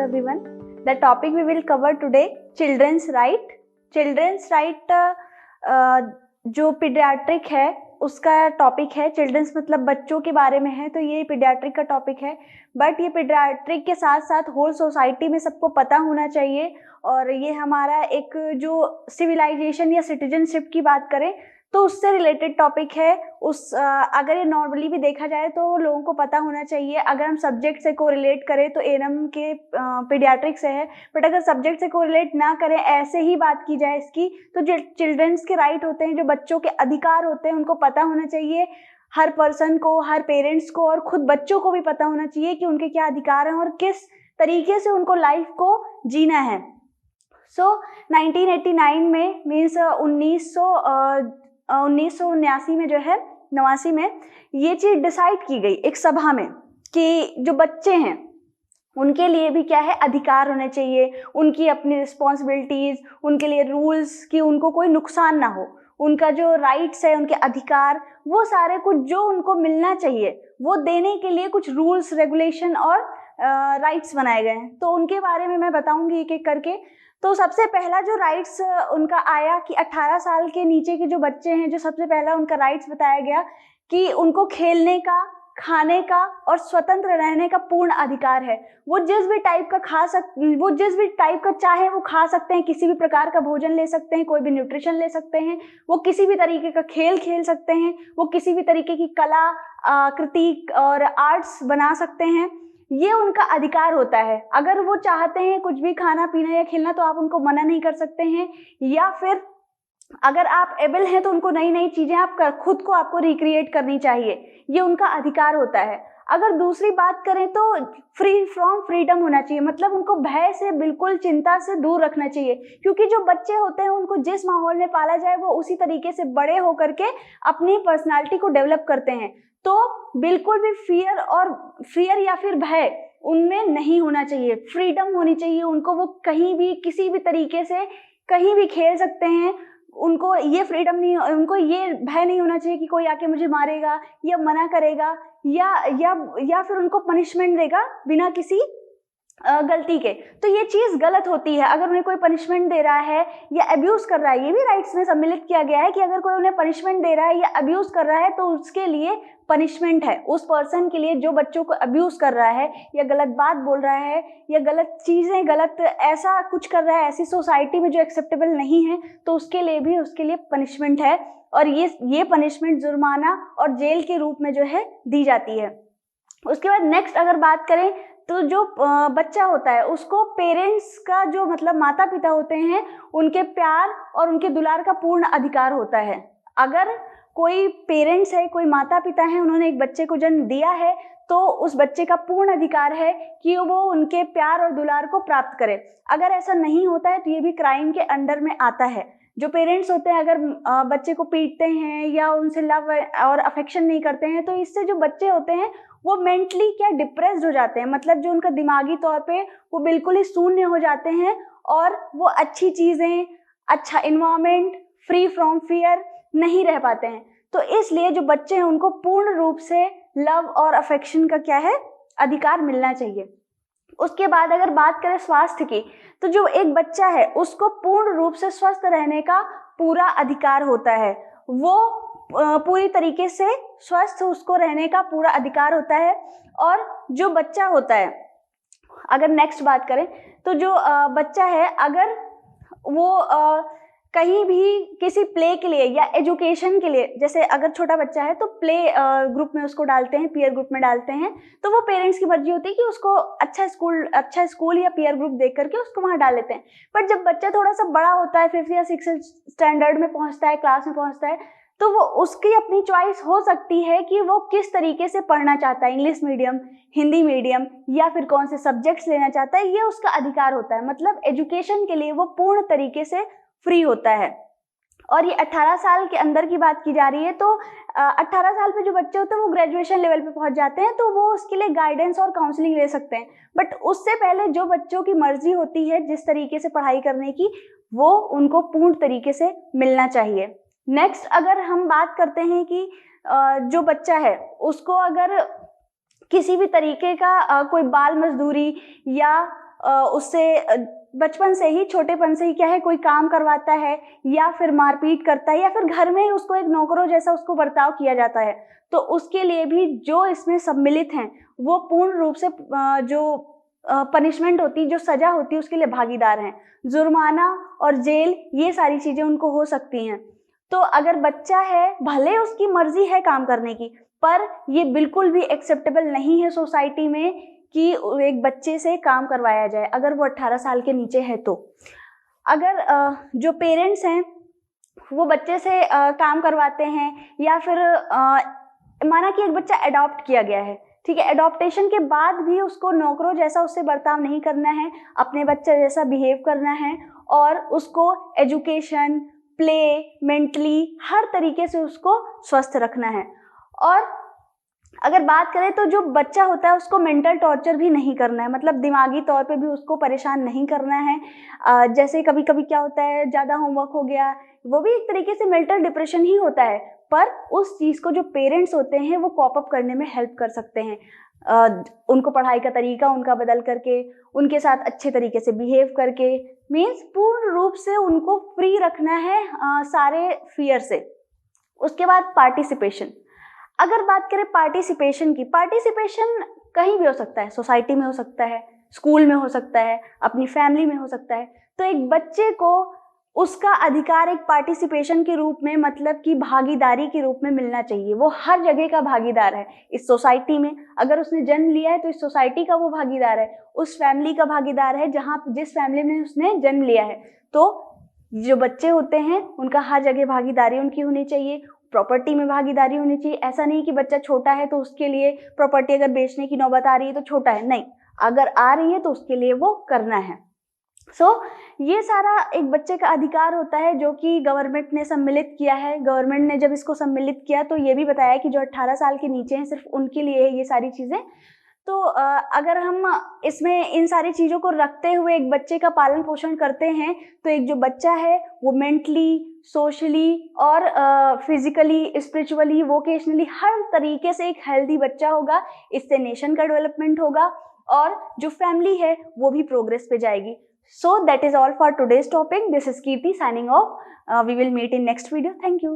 everyone. The topic we will cover today, children's right. Children's right जो paediatric है उसका topic है. Children's मतलब बच्चों के बारे में है, तो ये पीडियाट्रिक का टॉपिक है. बट ये पीडियाट्रिक के साथ साथ होल सोसाइटी में सबको पता होना चाहिए. और ये हमारा एक जो सिविलाइजेशन या सिटीजनशिप की बात करें तो उससे रिलेटेड टॉपिक है. अगर ये नॉर्मली भी देखा जाए तो लोगों को पता होना चाहिए. अगर हम सब्जेक्ट से कोरिलेट करें तो एएनएम के पीडियाट्रिक से है, बट अगर सब्जेक्ट से कोरिलेट ना करें, ऐसे ही बात की जाए इसकी, तो जो चिल्ड्रंस के राइट होते हैं, जो बच्चों के अधिकार होते हैं, उनको पता होना चाहिए. हर पर्सन को, हर पेरेंट्स को और खुद बच्चों को भी पता होना चाहिए कि उनके क्या अधिकार हैं और किस तरीके से उनको लाइफ को जीना है. 1989 में मीन्स 1979 में जो है, 89 में ये चीज डिसाइड की गई एक सभा में कि जो बच्चे हैं उनके लिए भी क्या है, अधिकार होने चाहिए. उनकी अपनी रिस्पॉन्सिबिलिटीज, उनके लिए रूल्स, कि उनको कोई नुकसान ना हो. उनका जो राइट्स है, उनके अधिकार, वो सारे कुछ जो उनको मिलना चाहिए वो देने के लिए कुछ रूल्स, रेगुलेशन और राइट्स बनाए गए हैं. तो उनके बारे में मैं बताऊंगी एक एक करके. तो सबसे पहला जो राइट्स उनका आया कि 18 साल के नीचे के जो बच्चे हैं, जो सबसे पहला उनका राइट्स बताया गया कि उनको खेलने का, खाने का और स्वतंत्र रहने का पूर्ण अधिकार है. वो जिस भी टाइप का चाहे वो खा सकते हैं. किसी भी प्रकार का भोजन ले सकते हैं, कोई भी न्यूट्रिशन ले सकते हैं. वो किसी भी तरीके का खेल खेल सकते हैं. वो किसी भी तरीके की कला, कृति और आर्ट्स बना सकते हैं. ये उनका अधिकार होता है. अगर वो चाहते हैं कुछ भी खाना पीना या खेलना तो आप उनको मना नहीं कर सकते हैं. या फिर अगर आप एबल हैं तो उनको नई नई चीजें खुद को आपको रिक्रिएट करनी चाहिए. ये उनका अधिकार होता है. अगर दूसरी बात करें तो फ्री फ्रॉम फ्रीडम होना चाहिए. मतलब उनको भय से, बिल्कुल चिंता से दूर रखना चाहिए. क्योंकि जो बच्चे होते हैं उनको जिस माहौल में पाला जाए वो उसी तरीके से बड़े होकर के अपनी पर्सनालिटी को डेवलप करते हैं. तो बिल्कुल भी फियर या फिर भय उनमें नहीं होना चाहिए. फ्रीडम होनी चाहिए उनको. वो कहीं भी, किसी भी तरीके से कहीं भी खेल सकते हैं. उनको ये फ्रीडम नहीं, उनको ये भय नहीं होना चाहिए कि कोई आके मुझे मारेगा या मना करेगा या फिर उनको पनिशमेंट देगा बिना किसी गलती के. तो ये चीज गलत होती है. अगर उन्हें कोई पनिशमेंट दे रहा है या अब्यूज कर रहा है, ये भी राइट्स में सम्मिलित किया गया है कि अगर कोई उन्हें पनिशमेंट दे रहा है या अब्यूज कर रहा है तो उसके लिए पनिशमेंट है. उस पर्सन के लिए जो बच्चों को अब्यूज कर रहा है या गलत बात बोल रहा है या गलत चीजें, गलत ऐसा कुछ कर रहा है ऐसी सोसाइटी में जो एक्सेप्टेबल नहीं है, तो उसके लिए पनिशमेंट है. और ये पनिशमेंट जुर्माना और जेल के रूप में जो है दी जाती है. उसके बाद नेक्स्ट अगर बात करें तो जो बच्चा होता है उसको पेरेंट्स का, जो मतलब माता पिता होते हैं, उनके प्यार और उनके दुलार का पूर्ण अधिकार होता है. अगर कोई पेरेंट्स है, कोई माता पिता है, उन्होंने एक बच्चे को जन्म दिया है तो उस बच्चे का पूर्ण अधिकार है कि वो उनके प्यार और दुलार को प्राप्त करे. अगर ऐसा नहीं होता है तो ये भी क्राइम के अंडर में आता है. जो पेरेंट्स होते हैं अगर बच्चे को पीटते हैं या उनसे लव और अफेक्शन नहीं करते हैं, तो इससे जो बच्चे होते हैं वो मेंटली क्या डिप्रेस्ड हो जाते हैं. मतलब जो उनका दिमागी तौर पे वो बिल्कुल ही शून्य हो जाते हैं और वो अच्छी चीजें, अच्छा इन्वायरमेंट, फ्री फ्रॉम फियर नहीं रह पाते हैं. तो इसलिए जो बच्चे हैं उनको पूर्ण रूप से लव और अफेक्शन का क्या है, अधिकार मिलना चाहिए. उसके बाद अगर बात करें स्वास्थ्य की, तो जो एक बच्चा है उसको पूर्ण रूप से स्वस्थ रहने का पूरा अधिकार होता है. वो पूरी तरीके से स्वस्थ उसको रहने का पूरा अधिकार होता है. और जो बच्चा होता है, अगर नेक्स्ट बात करें तो जो बच्चा है, अगर वो कहीं भी किसी प्ले के लिए या एजुकेशन के लिए, जैसे अगर छोटा बच्चा है तो प्ले ग्रुप में उसको डालते हैं, पीयर ग्रुप में डालते हैं, तो वो पेरेंट्स की मर्जी होती है कि उसको अच्छा स्कूल या पीयर ग्रुप देख करके उसको वहां डाल लेते हैं. पर जब बच्चा थोड़ा सा बड़ा होता है, 5th या 6th स्टैंडर्ड में पहुंचता है, क्लास में पहुंचता है, तो वो उसकी अपनी चॉइस हो सकती है कि वो किस तरीके से पढ़ना चाहता है. इंग्लिश मीडियम, हिंदी मीडियम या फिर कौन से सब्जेक्ट्स लेना चाहता है, ये उसका अधिकार होता है. मतलब एजुकेशन के लिए वो पूर्ण तरीके से फ्री होता है. और ये 18 साल के अंदर की बात की जा रही है. तो 18 साल पे जो बच्चे होते हैं वो ग्रेजुएशन लेवल पे पहुंच जाते हैं, तो वो उसके लिए गाइडेंस और काउंसलिंग ले सकते हैं. बट उससे पहले जो बच्चों की मर्जी होती है जिस तरीके से पढ़ाई करने की, वो उनको पूर्ण तरीके से मिलना चाहिए. नेक्स्ट अगर हम बात करते हैं कि जो बच्चा है उसको अगर किसी भी तरीके का कोई बाल मजदूरी या उससे बचपन से ही, छोटेपन से ही क्या है, कोई काम करवाता है या फिर मारपीट करता है या फिर घर में ही उसको एक नौकरों जैसा उसको बर्ताव किया जाता है, तो उसके लिए भी जो इसमें सम्मिलित हैं वो पूर्ण रूप से जो पनिशमेंट होती, जो सजा होती है उसके लिए भागीदार हैं। जुर्माना और जेल, ये सारी चीजें उनको हो सकती हैं। तो अगर बच्चा है, भले उसकी मर्जी है काम करने की, पर ये बिल्कुल भी एक्सेप्टेबल नहीं है सोसाइटी में कि एक बच्चे से काम करवाया जाए अगर वो 18 साल के नीचे है। तो अगर जो पेरेंट्स हैं वो बच्चे से काम करवाते हैं या फिर माना कि एक बच्चा अडॉप्ट किया गया है, ठीक है, अडॉप्टेशन के बाद भी उसको नौकरों जैसा उससे बर्ताव नहीं करना है, अपने बच्चे जैसा बिहेव करना है और उसको एजुकेशन, प्ले, मेंटली हर तरीके से उसको स्वस्थ रखना है। और अगर बात करें तो जो बच्चा होता है उसको मेंटल टॉर्चर भी नहीं करना है, मतलब दिमागी तौर पे भी उसको परेशान नहीं करना है। जैसे कभी कभी क्या होता है, ज़्यादा होमवर्क हो गया, वो भी एक तरीके से मेंटल डिप्रेशन ही होता है, पर उस चीज़ को जो पेरेंट्स होते हैं वो कॉप अप करने में हेल्प कर सकते हैं। उनको पढ़ाई का तरीका उनका बदल करके, उनके साथ अच्छे तरीके से बिहेव करके, मीन्स पूर्ण रूप से उनको फ्री रखना है सारे फियर से। उसके बाद पार्टिसिपेशन। अगर बात करें पार्टिसिपेशन की, पार्टिसिपेशन कहीं भी हो सकता है, सोसाइटी में हो सकता है, स्कूल में हो सकता है, अपनी फैमिली में हो सकता है। तो एक बच्चे को उसका अधिकार एक पार्टिसिपेशन के रूप में, मतलब कि भागीदारी के रूप में मिलना चाहिए। वो हर जगह का भागीदार है इस सोसाइटी में। अगर उसने जन्म लिया है तो इस सोसाइटी का वो भागीदार है, उस फैमिली का भागीदार है जहाँ जिस फैमिली में उसने जन्म लिया है। तो जो बच्चे होते हैं उनका हर जगह भागीदारी उनकी होनी चाहिए, प्रॉपर्टी में भागीदारी होनी चाहिए। ऐसा नहीं कि बच्चा छोटा है तो उसके लिए प्रॉपर्टी अगर बेचने की नौबत आ रही है तो छोटा है, नहीं, अगर आ रही है तो उसके लिए वो करना है। ये सारा एक बच्चे का अधिकार होता है जो कि गवर्नमेंट ने सम्मिलित किया है। गवर्नमेंट ने जब इसको सम्मिलित किया तो ये भी बताया कि जो 18 साल के नीचे हैं सिर्फ उनके लिए है ये सारी चीज़ें। तो अगर हम इसमें इन सारी चीज़ों को रखते हुए एक बच्चे का पालन पोषण करते हैं तो एक जो बच्चा है वो मेंटली, सोशली और फिजिकली, स्पिरिचुअली, वोकेशनली हर तरीके से एक हेल्दी बच्चा होगा। इससे नेशन का डेवलपमेंट होगा और जो फैमिली है वो भी प्रोग्रेस पे जाएगी। So that is all for today's topic. This is Kirti signing off. We will meet in next video. Thank you.